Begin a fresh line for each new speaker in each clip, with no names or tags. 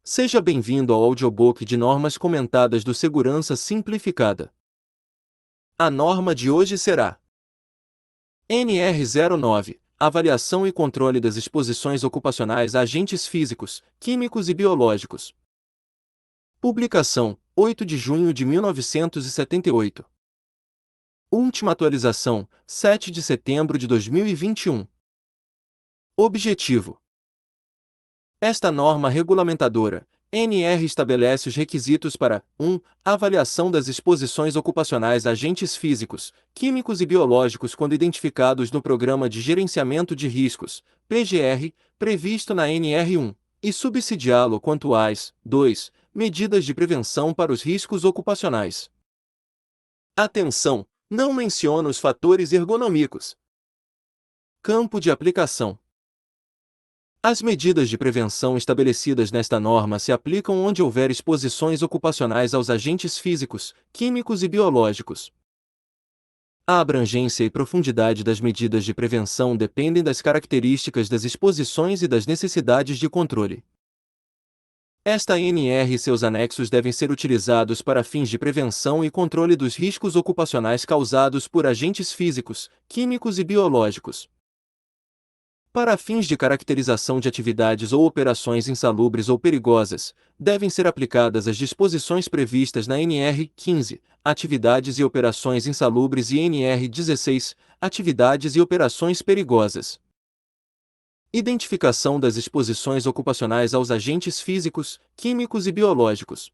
Seja bem-vindo ao audiobook de normas comentadas do Segurança Simplificada. A norma de hoje será NR09, Avaliação e Controle das Exposições Ocupacionais a Agentes Físicos, Químicos e Biológicos. Publicação: 8 de junho de 1978. Última atualização: 7 de setembro de 2021. Objetivo: esta norma regulamentadora, NR, estabelece os requisitos para 1. Avaliação das exposições ocupacionais a agentes físicos, químicos e biológicos quando identificados no Programa de Gerenciamento de Riscos, PGR, previsto na NR1, e subsidiá-lo quanto às 2. Medidas de prevenção para os riscos ocupacionais. Atenção! Não menciona os fatores ergonômicos. Campo de aplicação: as medidas de prevenção estabelecidas nesta norma se aplicam onde houver exposições ocupacionais aos agentes físicos, químicos e biológicos. A abrangência e profundidade das medidas de prevenção dependem das características das exposições e das necessidades de controle. Esta NR e seus anexos devem ser utilizados para fins de prevenção e controle dos riscos ocupacionais causados por agentes físicos, químicos e biológicos. Para fins de caracterização de atividades ou operações insalubres ou perigosas, devem ser aplicadas as disposições previstas na NR 15, Atividades e Operações Insalubres, e NR 16, Atividades e Operações Perigosas. Identificação das exposições ocupacionais aos agentes físicos, químicos e biológicos.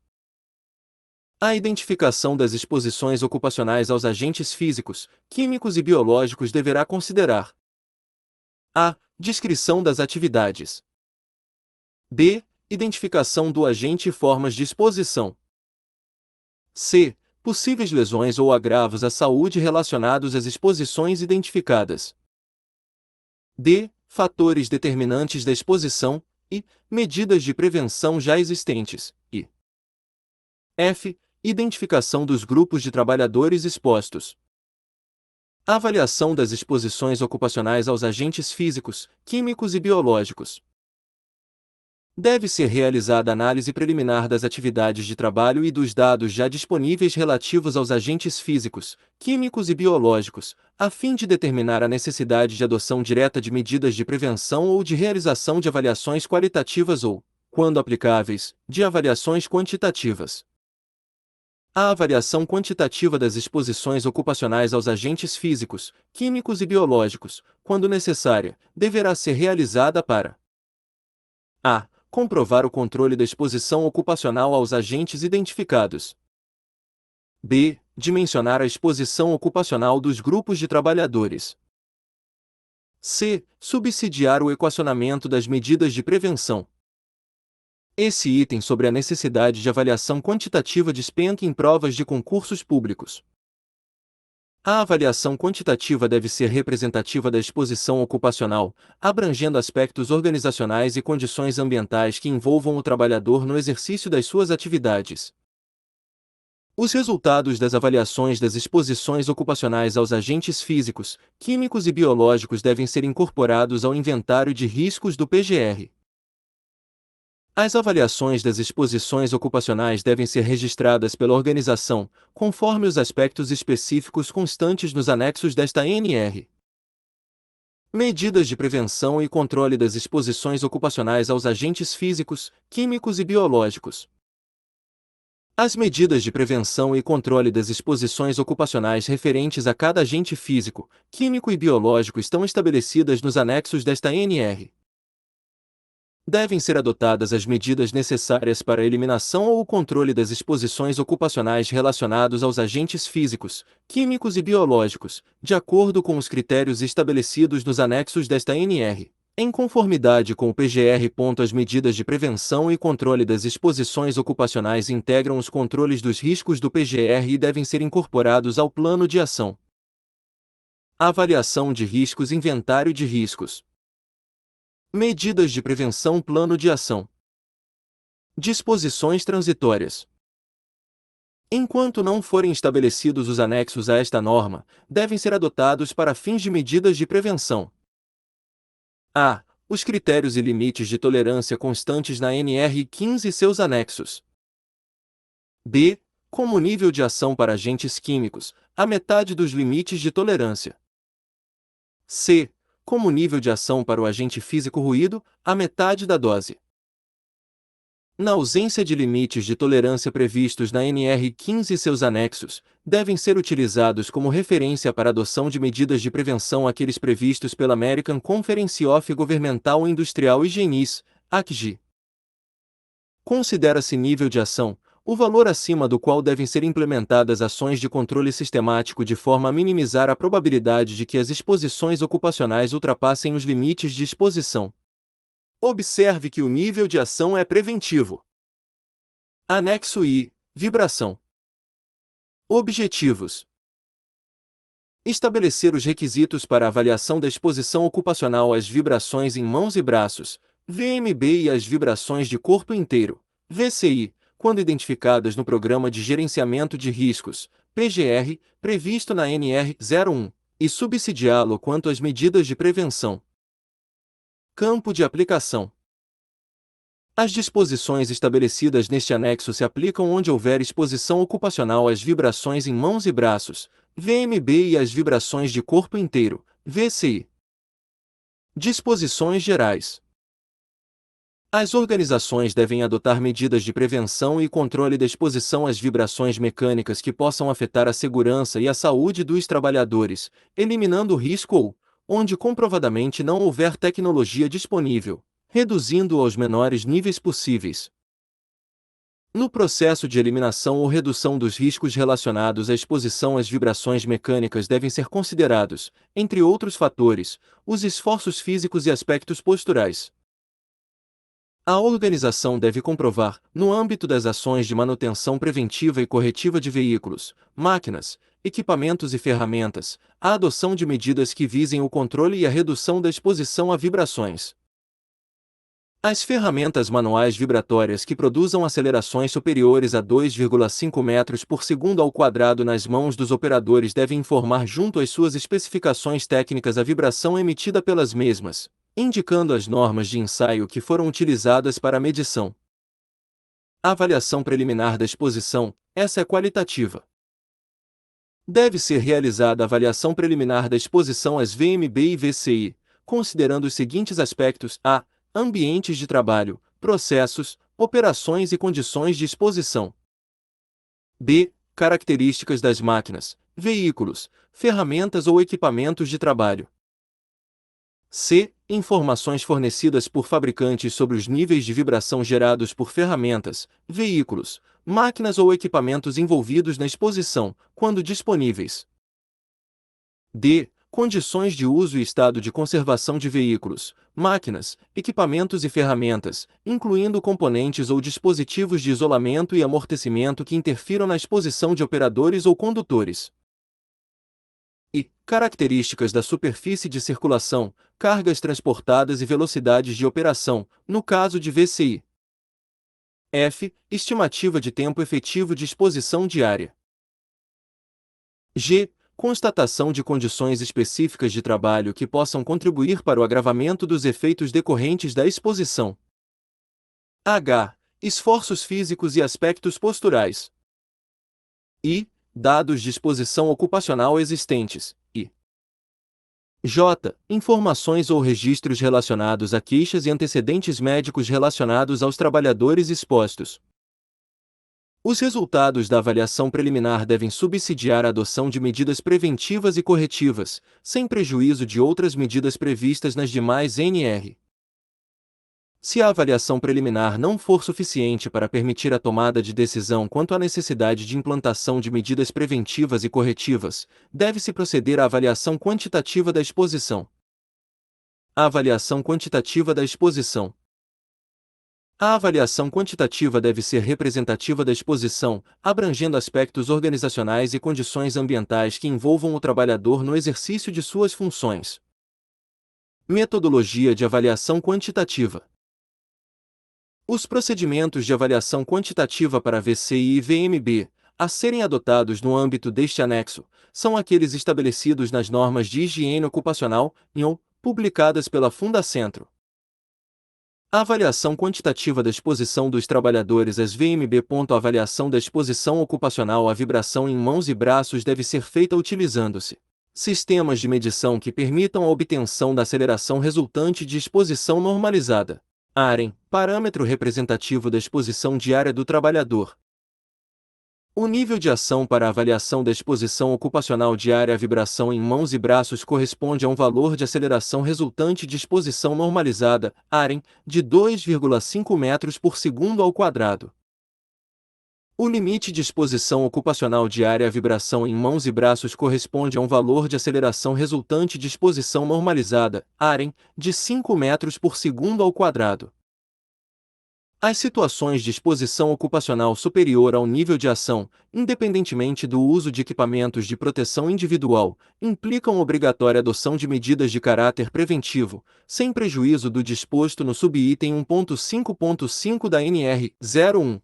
A identificação das exposições ocupacionais aos agentes físicos, químicos e biológicos deverá considerar: a. Descrição das atividades. B. Identificação do agente e formas de exposição. C. Possíveis lesões ou agravos à saúde relacionados às exposições identificadas. D. Fatores determinantes da exposição. E. Medidas de prevenção já existentes. E. F. Identificação dos grupos de trabalhadores expostos. Avaliação das exposições ocupacionais aos agentes físicos, químicos e biológicos. Deve ser realizada análise preliminar das atividades de trabalho e dos dados já disponíveis relativos aos agentes físicos, químicos e biológicos, a fim de determinar a necessidade de adoção direta de medidas de prevenção ou de realização de avaliações qualitativas ou, quando aplicáveis, de avaliações quantitativas. A avaliação quantitativa das exposições ocupacionais aos agentes físicos, químicos e biológicos, quando necessária, deverá ser realizada para: a. Comprovar o controle da exposição ocupacional aos agentes identificados. b. Dimensionar a exposição ocupacional dos grupos de trabalhadores. c. Subsidiar o equacionamento das medidas de prevenção. Esse item sobre a necessidade de avaliação quantitativa despenca em provas de concursos públicos. A avaliação quantitativa deve ser representativa da exposição ocupacional, abrangendo aspectos organizacionais e condições ambientais que envolvam o trabalhador no exercício das suas atividades. Os resultados das avaliações das exposições ocupacionais aos agentes físicos, químicos e biológicos devem ser incorporados ao inventário de riscos do PGR. As avaliações das exposições ocupacionais devem ser registradas pela organização, conforme os aspectos específicos constantes nos anexos desta NR. Medidas de prevenção e controle das exposições ocupacionais aos agentes físicos, químicos e biológicos. As medidas de prevenção e controle das exposições ocupacionais referentes a cada agente físico, químico e biológico estão estabelecidas nos anexos desta NR. Devem ser adotadas as medidas necessárias para a eliminação ou o controle das exposições ocupacionais relacionados aos agentes físicos, químicos e biológicos, de acordo com os critérios estabelecidos nos anexos desta NR, em conformidade com o PGR. As medidas de prevenção e controle das exposições ocupacionais integram os controles dos riscos do PGR e devem ser incorporados ao plano de ação. Avaliação de riscos, inventário de riscos. Medidas de prevenção, plano de ação. Disposições transitórias. Enquanto não forem estabelecidos os anexos a esta norma, devem ser adotados para fins de medidas de prevenção. A. Os critérios e limites de tolerância constantes na NR15 e seus anexos. B. Como nível de ação para agentes químicos, a metade dos limites de tolerância. C. Como nível de ação para o agente físico ruído, a metade da dose. Na ausência de limites de tolerância previstos na NR15 e seus anexos, devem ser utilizados como referência para a adoção de medidas de prevenção aqueles previstos pela American Conference of Governmental Industrial Hygienists, ACG. Considera-se nível de ação o valor acima do qual devem ser implementadas ações de controle sistemático de forma a minimizar a probabilidade de que as exposições ocupacionais ultrapassem os limites de exposição. Observe que o nível de ação é preventivo. Anexo I. Vibração. Objetivos: estabelecer os requisitos para a avaliação da exposição ocupacional às vibrações em mãos e braços, VMB, e às vibrações de corpo inteiro, VCI, quando identificadas no Programa de Gerenciamento de Riscos, PGR, previsto na NR01, e subsidiá-lo quanto às medidas de prevenção. Campo de aplicação: as disposições estabelecidas neste anexo se aplicam onde houver exposição ocupacional às vibrações em mãos e braços, VMB, e às vibrações de corpo inteiro, VCI. Disposições gerais: as organizações devem adotar medidas de prevenção e controle da exposição às vibrações mecânicas que possam afetar a segurança e a saúde dos trabalhadores, eliminando o risco ou, onde comprovadamente não houver tecnologia disponível, reduzindo-o aos menores níveis possíveis. No processo de eliminação ou redução dos riscos relacionados à exposição às vibrações mecânicas devem ser considerados, entre outros fatores, os esforços físicos e aspectos posturais. A organização deve comprovar, no âmbito das ações de manutenção preventiva e corretiva de veículos, máquinas, equipamentos e ferramentas, a adoção de medidas que visem o controle e a redução da exposição a vibrações. As ferramentas manuais vibratórias que produzam acelerações superiores a 2,5 metros por segundo ao quadrado nas mãos dos operadores devem informar junto às suas especificações técnicas a vibração emitida pelas mesmas, indicando as normas de ensaio que foram utilizadas para a medição. A avaliação preliminar da exposição, essa é qualitativa. Deve ser realizada a avaliação preliminar da exposição às VMB e VCI, considerando os seguintes aspectos: a. Ambientes de trabalho, processos, operações e condições de exposição. b. Características das máquinas, veículos, ferramentas ou equipamentos de trabalho. c. Informações fornecidas por fabricantes sobre os níveis de vibração gerados por ferramentas, veículos, máquinas ou equipamentos envolvidos na exposição, quando disponíveis. d. Condições de uso e estado de conservação de veículos, máquinas, equipamentos e ferramentas, incluindo componentes ou dispositivos de isolamento e amortecimento que interfiram na exposição de operadores ou condutores. E. Características da superfície de circulação, cargas transportadas e velocidades de operação, no caso de VCI. f. Estimativa de tempo efetivo de exposição diária. g. Constatação de condições específicas de trabalho que possam contribuir para o agravamento dos efeitos decorrentes da exposição. H. Esforços físicos e aspectos posturais. I. Dados de exposição ocupacional existentes. I. J. Informações ou registros relacionados a queixas e antecedentes médicos relacionados aos trabalhadores expostos. Os resultados da avaliação preliminar devem subsidiar a adoção de medidas preventivas e corretivas, sem prejuízo de outras medidas previstas nas demais NR. Se a avaliação preliminar não for suficiente para permitir a tomada de decisão quanto à necessidade de implantação de medidas preventivas e corretivas, deve-se proceder à avaliação quantitativa da exposição. A avaliação quantitativa da exposição. A avaliação quantitativa deve ser representativa da exposição, abrangendo aspectos organizacionais e condições ambientais que envolvam o trabalhador no exercício de suas funções. Metodologia de avaliação quantitativa. Os procedimentos de avaliação quantitativa para VCI e VMB, a serem adotados no âmbito deste anexo, são aqueles estabelecidos nas normas de higiene ocupacional, INO, publicadas pela Fundacentro. A avaliação quantitativa da exposição dos trabalhadores às VMB. A avaliação da exposição ocupacional à vibração em mãos e braços deve ser feita utilizando-se sistemas de medição que permitam a obtenção da aceleração resultante de exposição normalizada. AREN, parâmetro representativo da exposição diária do trabalhador. O nível de ação para a avaliação da exposição ocupacional diária à vibração em mãos e braços corresponde a um valor de aceleração resultante de exposição normalizada, AREN, de 2,5 metros por segundo ao quadrado. O limite de exposição ocupacional diária à vibração em mãos e braços corresponde a um valor de aceleração resultante de exposição normalizada, AREN, de 5 metros por segundo ao quadrado. As situações de exposição ocupacional superior ao nível de ação, independentemente do uso de equipamentos de proteção individual, implicam obrigatória adoção de medidas de caráter preventivo, sem prejuízo do disposto no subitem 1.5.5 da NR 01.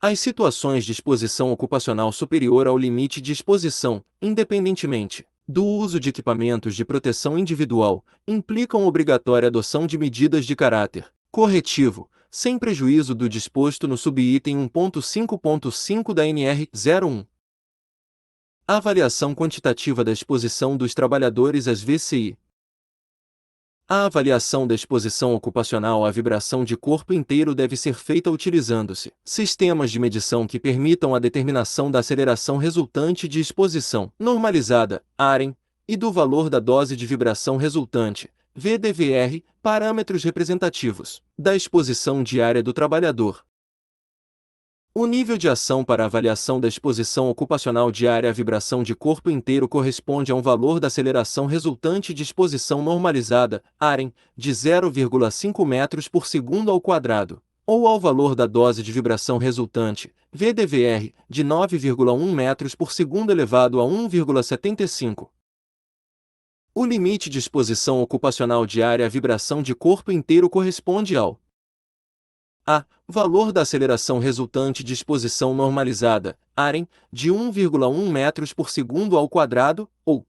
As situações de exposição ocupacional superior ao limite de exposição, independentemente do uso de equipamentos de proteção individual, implicam obrigatória adoção de medidas de caráter corretivo, sem prejuízo do disposto no subitem 1.5.5 da NR 01. A avaliação quantitativa da exposição dos trabalhadores às VCI. A avaliação da exposição ocupacional à vibração de corpo inteiro deve ser feita utilizando-se sistemas de medição que permitam a determinação da aceleração resultante de exposição normalizada, AREN, e do valor da dose de vibração resultante, VDVR, parâmetros representativos da exposição diária do trabalhador. O nível de ação para a avaliação da exposição ocupacional diária à vibração de corpo inteiro corresponde a um valor da aceleração resultante de exposição normalizada, AREN, de 0,5 metros por segundo ao quadrado, ou ao valor da dose de vibração resultante, VDVR, de 9,1 metros por segundo elevado a 1,75. O limite de exposição ocupacional diária à vibração de corpo inteiro corresponde ao a. Valor da aceleração resultante de exposição normalizada, AREN, de 1,1 metros por segundo ao quadrado, ou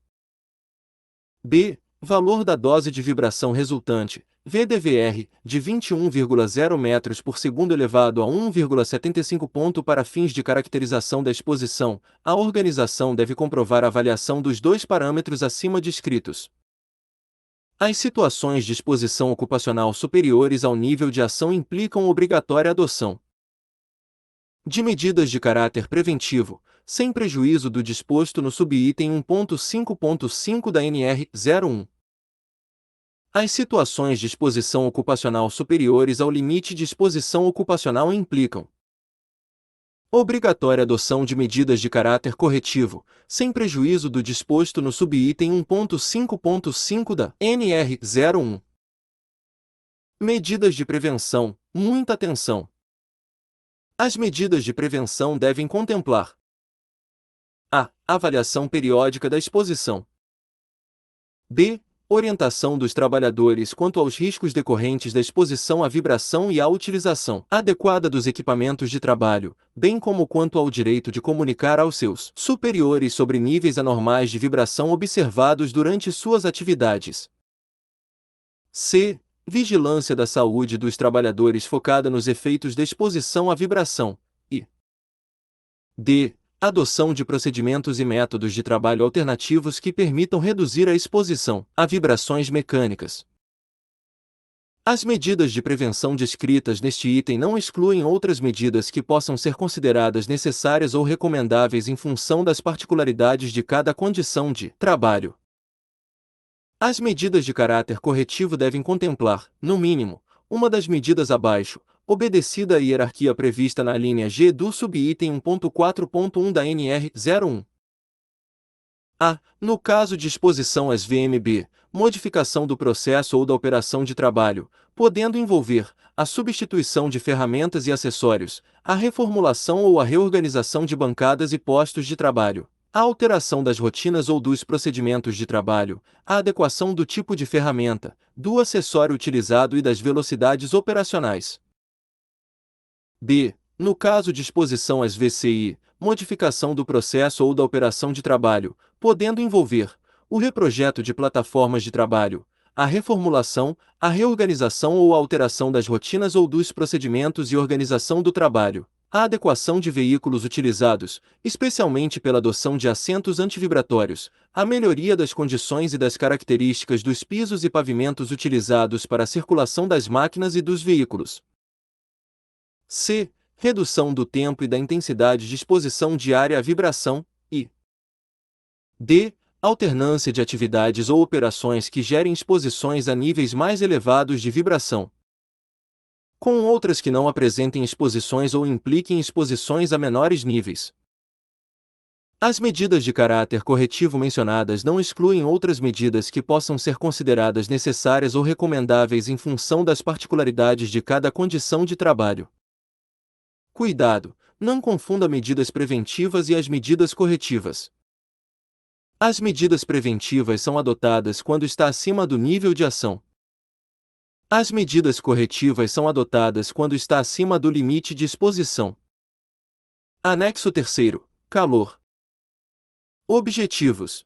b. Valor da dose de vibração resultante, VDVR, de 21,0 metros por segundo elevado a 1,75. Para fins de caracterização da exposição, a organização deve comprovar a avaliação dos dois parâmetros acima descritos. As situações de exposição ocupacional superiores ao nível de ação implicam obrigatória adoção de medidas de caráter preventivo, sem prejuízo do disposto no subitem 1.5.5 da NR 01. As situações de exposição ocupacional superiores ao limite de exposição ocupacional implicam obrigatória adoção de medidas de caráter corretivo, sem prejuízo do disposto no subitem 1.5.5 da NR 01. Medidas de prevenção, muita atenção. As medidas de prevenção devem contemplar a. Avaliação periódica da exposição. b. Orientação dos trabalhadores quanto aos riscos decorrentes da exposição à vibração e à utilização adequada dos equipamentos de trabalho, bem como quanto ao direito de comunicar aos seus superiores sobre níveis anormais de vibração observados durante suas atividades. c. Vigilância da saúde dos trabalhadores focada nos efeitos da exposição à vibração, e d. Adoção de procedimentos e métodos de trabalho alternativos que permitam reduzir a exposição a vibrações mecânicas. As medidas de prevenção descritas neste item não excluem outras medidas que possam ser consideradas necessárias ou recomendáveis em função das particularidades de cada condição de trabalho. As medidas de caráter corretivo devem contemplar, no mínimo, uma das medidas abaixo, obedecida a hierarquia prevista na linha G do subitem 1.4.1 da NR 01. A. No caso de exposição às VMB, modificação do processo ou da operação de trabalho, podendo envolver a substituição de ferramentas e acessórios, a reformulação ou a reorganização de bancadas e postos de trabalho, a alteração das rotinas ou dos procedimentos de trabalho, a adequação do tipo de ferramenta, do acessório utilizado e das velocidades operacionais. b. No caso de exposição às VCI, modificação do processo ou da operação de trabalho, podendo envolver o reprojeto de plataformas de trabalho, a reformulação, a reorganização ou a alteração das rotinas ou dos procedimentos e organização do trabalho, a adequação de veículos utilizados, especialmente pela adoção de assentos antivibratórios, a melhoria das condições e das características dos pisos e pavimentos utilizados para a circulação das máquinas e dos veículos. C. Redução do tempo e da intensidade de exposição diária à vibração, e D. Alternância de atividades ou operações que gerem exposições a níveis mais elevados de vibração, com outras que não apresentem exposições ou impliquem exposições a menores níveis. As medidas de caráter corretivo mencionadas não excluem outras medidas que possam ser consideradas necessárias ou recomendáveis em função das particularidades de cada condição de trabalho. Cuidado! Não confunda medidas preventivas e as medidas corretivas. As medidas preventivas são adotadas quando está acima do nível de ação. As medidas corretivas são adotadas quando está acima do limite de exposição. Anexo 3º. Calor. Objetivos.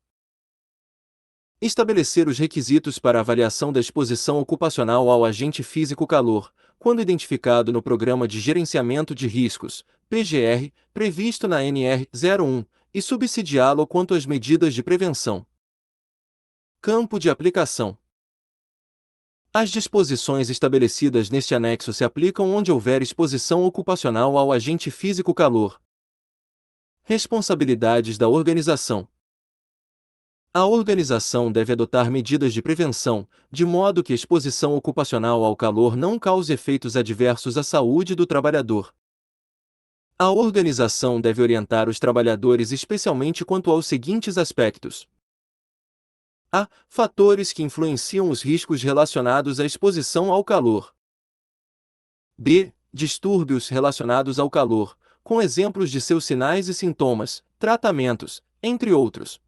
Estabelecer os requisitos para avaliação da exposição ocupacional ao agente físico calor, quando identificado no Programa de Gerenciamento de Riscos, PGR, previsto na NR 01, e subsidiá-lo quanto às medidas de prevenção. Campo de aplicação. As disposições estabelecidas neste anexo se aplicam onde houver exposição ocupacional ao agente físico calor. Responsabilidades da organização. A organização deve adotar medidas de prevenção, de modo que a exposição ocupacional ao calor não cause efeitos adversos à saúde do trabalhador. A organização deve orientar os trabalhadores especialmente quanto aos seguintes aspectos: a. Fatores que influenciam os riscos relacionados à exposição ao calor. b. Distúrbios relacionados ao calor, com exemplos de seus sinais e sintomas, tratamentos, entre outros.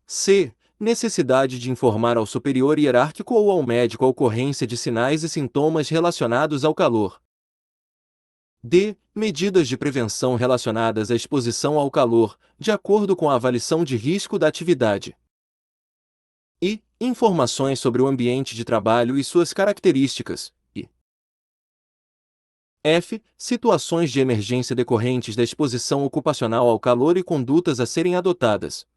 c. Necessidade de informar ao superior hierárquico ou ao médico a ocorrência de sinais e sintomas relacionados ao calor. d. Medidas de prevenção relacionadas à exposição ao calor, de acordo com a avaliação de risco da atividade. E. Informações sobre o ambiente de trabalho e suas características. E f. Situações de emergência decorrentes da exposição ocupacional ao calor e condutas a serem adotadas.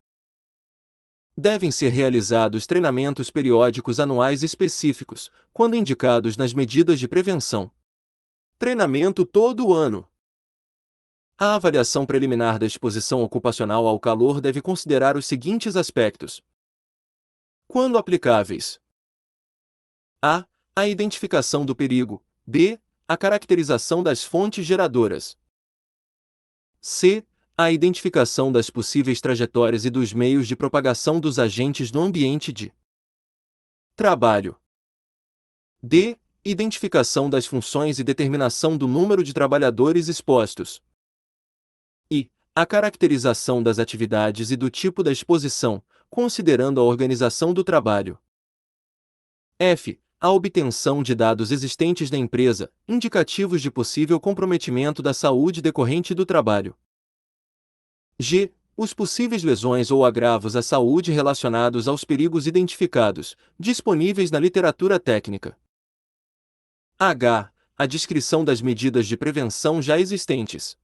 Devem ser realizados treinamentos periódicos anuais específicos, quando indicados nas medidas de prevenção. Treinamento todo o ano. A avaliação preliminar da exposição ocupacional ao calor deve considerar os seguintes aspectos: quando aplicáveis: a. A identificação do perigo. b. A caracterização das fontes geradoras. c. A identificação das possíveis trajetórias e dos meios de propagação dos agentes no ambiente de trabalho. d. Identificação das funções e determinação do número de trabalhadores expostos. E. A caracterização das atividades e do tipo da exposição, considerando a organização do trabalho. f. A obtenção de dados existentes na empresa, indicativos de possível comprometimento da saúde decorrente do trabalho. g. Os possíveis lesões ou agravos à saúde relacionados aos perigos identificados, disponíveis na literatura técnica. h. A descrição das medidas de prevenção já existentes.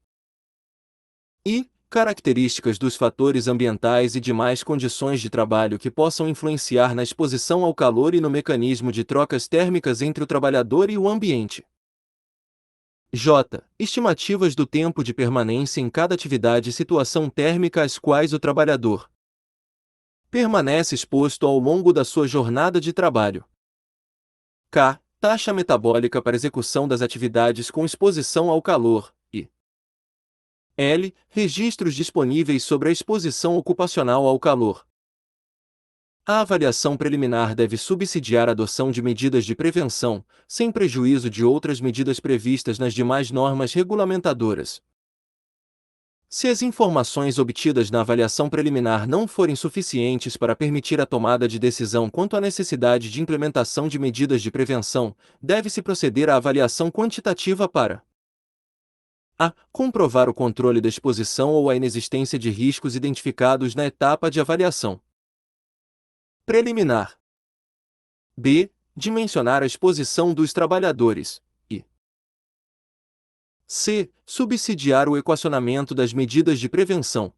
I. Características dos fatores ambientais e demais condições de trabalho que possam influenciar na exposição ao calor e no mecanismo de trocas térmicas entre o trabalhador e o ambiente. J. Estimativas do tempo de permanência em cada atividade e situação térmica às quais o trabalhador permanece exposto ao longo da sua jornada de trabalho. K. Taxa metabólica para execução das atividades com exposição ao calor. E L. Registros disponíveis sobre a exposição ocupacional ao calor. A avaliação preliminar deve subsidiar a adoção de medidas de prevenção, sem prejuízo de outras medidas previstas nas demais normas regulamentadoras. Se as informações obtidas na avaliação preliminar não forem suficientes para permitir a tomada de decisão quanto à necessidade de implementação de medidas de prevenção, deve-se proceder à avaliação quantitativa para a. Comprovar o controle da exposição ou a inexistência de riscos identificados na etapa de avaliação preliminar. B. Dimensionar a exposição dos trabalhadores. E C. Subsidiar o equacionamento das medidas de prevenção.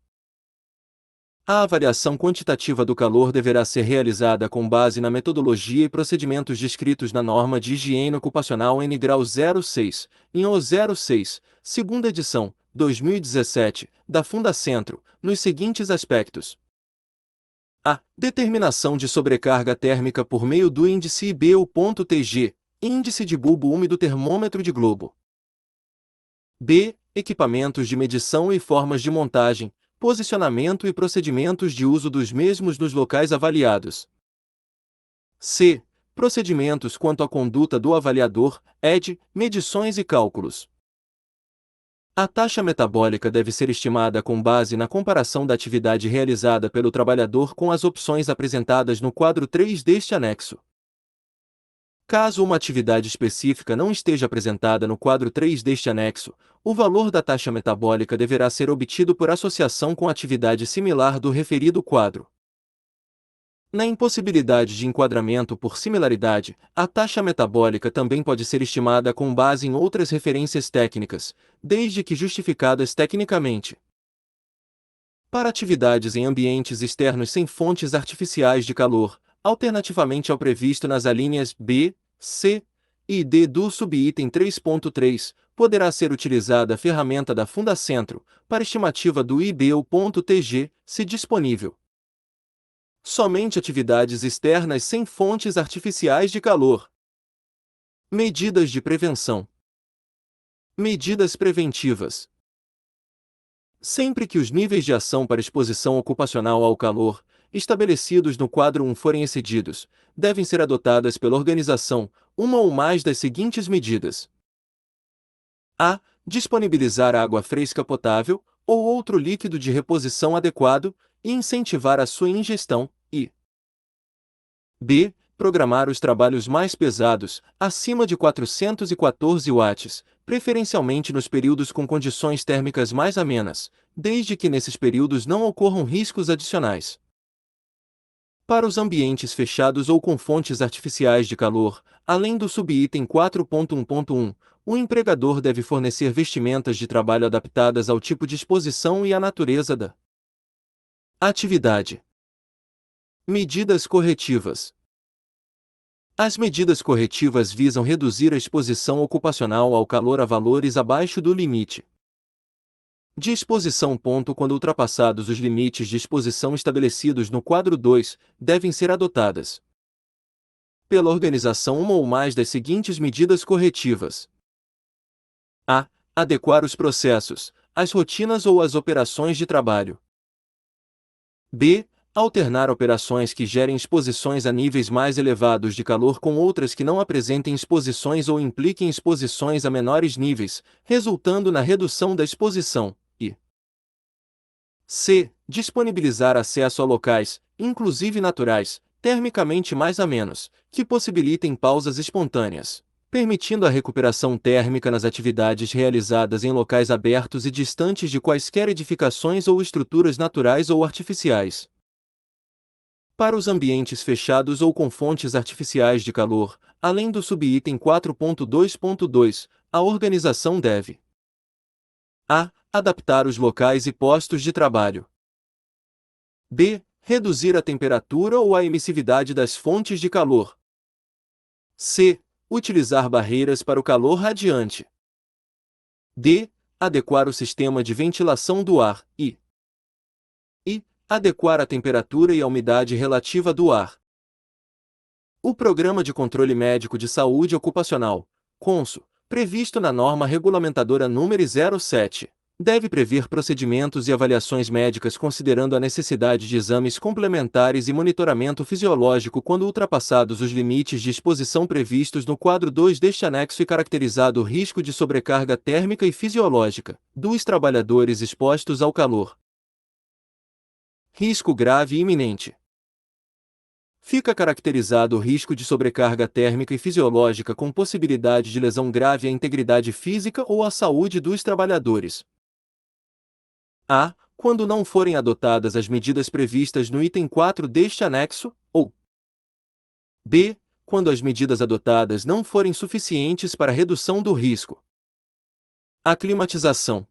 A avaliação quantitativa do calor deverá ser realizada com base na metodologia e procedimentos descritos na norma de higiene ocupacional N grau 06, em O 06, segunda edição, 2017, da Fundacentro, nos seguintes aspectos. A. Determinação de sobrecarga térmica por meio do índice IBU.TG, índice de bulbo úmido termômetro de globo. B. Equipamentos de medição e formas de montagem, posicionamento e procedimentos de uso dos mesmos nos locais avaliados. C. Procedimentos quanto à conduta do avaliador, ED, medições e cálculos. A taxa metabólica deve ser estimada com base na comparação da atividade realizada pelo trabalhador com as opções apresentadas no quadro 3 deste anexo. Caso uma atividade específica não esteja apresentada no quadro 3 deste anexo, o valor da taxa metabólica deverá ser obtido por associação com atividade similar do referido quadro. Na impossibilidade de enquadramento por similaridade, a taxa metabólica também pode ser estimada com base em outras referências técnicas, desde que justificadas tecnicamente. Para atividades em ambientes externos sem fontes artificiais de calor, alternativamente ao previsto nas alíneas B, C e D do subitem 3.3, poderá ser utilizada a ferramenta da Fundacentro para estimativa do IBU.TG, se disponível. Somente atividades externas sem fontes artificiais de calor. Medidas de prevenção. Medidas preventivas. Sempre que os níveis de ação para exposição ocupacional ao calor, estabelecidos no quadro 1 forem excedidos, devem ser adotadas pela organização uma ou mais das seguintes medidas. A. Disponibilizar água fresca potável, ou outro líquido de reposição adequado, e incentivar a sua ingestão, e B. Programar os trabalhos mais pesados, acima de 414 watts, preferencialmente nos períodos com condições térmicas mais amenas, desde que nesses períodos não ocorram riscos adicionais. Para os ambientes fechados ou com fontes artificiais de calor, além do subitem 4.1.1, o empregador deve fornecer vestimentas de trabalho adaptadas ao tipo de exposição e à natureza da atividade. Medidas corretivas. As medidas corretivas visam reduzir a exposição ocupacional ao calor a valores abaixo do limite de exposição. Quando ultrapassados os limites de exposição estabelecidos no quadro 2, devem ser adotadas pela organização uma ou mais das seguintes medidas corretivas. A. Adequar os processos, as rotinas ou as operações de trabalho. B. Alternar operações que gerem exposições a níveis mais elevados de calor com outras que não apresentem exposições ou impliquem exposições a menores níveis, resultando na redução da exposição. E C. Disponibilizar acesso a locais, inclusive naturais, termicamente mais amenos, que possibilitem pausas espontâneas, permitindo a recuperação térmica nas atividades realizadas em locais abertos e distantes de quaisquer edificações ou estruturas naturais ou artificiais. Para os ambientes fechados ou com fontes artificiais de calor, além do subitem 4.2.2, a organização deve A. Adaptar os locais e postos de trabalho. B. Reduzir a temperatura ou a emissividade das fontes de calor. C. Utilizar barreiras para o calor radiante. D. Adequar o sistema de ventilação do ar e adequar a temperatura e a umidade relativa do ar. O Programa de Controle Médico de Saúde Ocupacional, CONSO, previsto na norma regulamentadora número 07, deve prever procedimentos e avaliações médicas considerando a necessidade de exames complementares e monitoramento fisiológico quando ultrapassados os limites de exposição previstos no quadro 2 deste anexo e caracterizado o risco de sobrecarga térmica e fisiológica dos trabalhadores expostos ao calor. Risco grave e iminente. Fica caracterizado o risco de sobrecarga térmica e fisiológica com possibilidade de lesão grave à integridade física ou à saúde dos trabalhadores. A. Quando não forem adotadas as medidas previstas no item 4 deste anexo, ou B. quando as medidas adotadas não forem suficientes para a redução do risco. Aclimatização.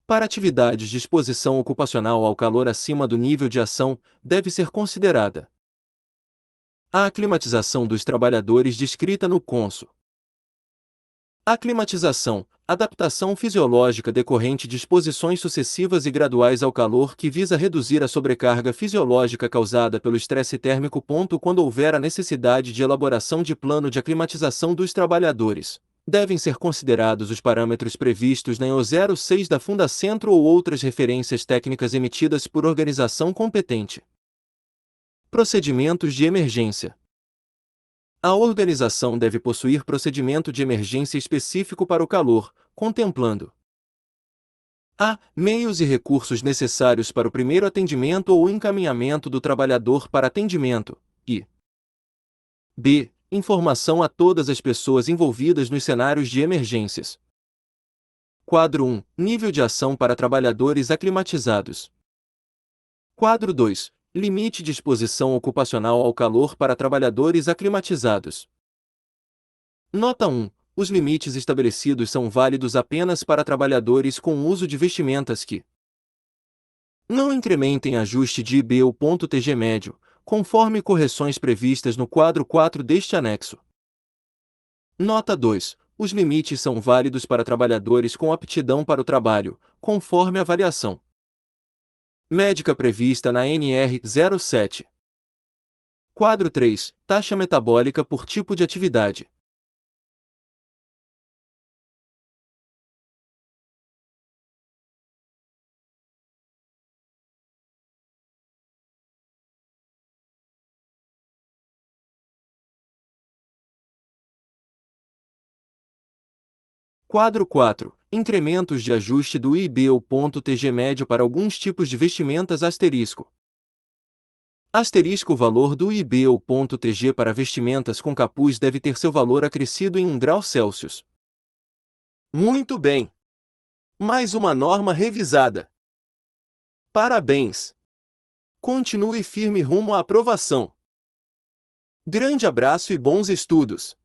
Para atividades de exposição ocupacional ao calor acima do nível de ação, deve ser considerada a aclimatização dos trabalhadores descrita no cônsul. Aclimatização, adaptação fisiológica decorrente de exposições sucessivas e graduais ao calor que visa reduzir a sobrecarga fisiológica causada pelo estresse térmico. Quando houver a necessidade de elaboração de plano de aclimatização dos trabalhadores, devem ser considerados os parâmetros previstos na IN 06 da Fundacentro ou outras referências técnicas emitidas por organização competente. Procedimentos de emergência. A organização deve possuir procedimento de emergência específico para o calor, contemplando a. Meios e recursos necessários para o primeiro atendimento ou encaminhamento do trabalhador para atendimento, e b. Informação a todas as pessoas envolvidas nos cenários de emergências. Quadro 1. Nível de ação para trabalhadores aclimatizados. Quadro 2. Limite de exposição ocupacional ao calor para trabalhadores aclimatizados. Nota 1. Os limites estabelecidos são válidos apenas para trabalhadores com uso de vestimentas que não incrementem ajuste de IB ou ponto TG médio, conforme correções previstas no quadro 4 deste anexo. Nota 2. Os limites são válidos para trabalhadores com aptidão para o trabalho, conforme a avaliação médica prevista na NR 07. Quadro 3. Taxa metabólica por tipo de atividade. Quadro 4. Incrementos de ajuste do IB ou ponto TG médio para alguns tipos de vestimentas. O valor do IB ou ponto TG para vestimentas com capuz deve ter seu valor acrescido em 1 grau Celsius. Muito bem! Mais uma norma revisada. Parabéns! Continue firme rumo à aprovação. Grande abraço e bons estudos!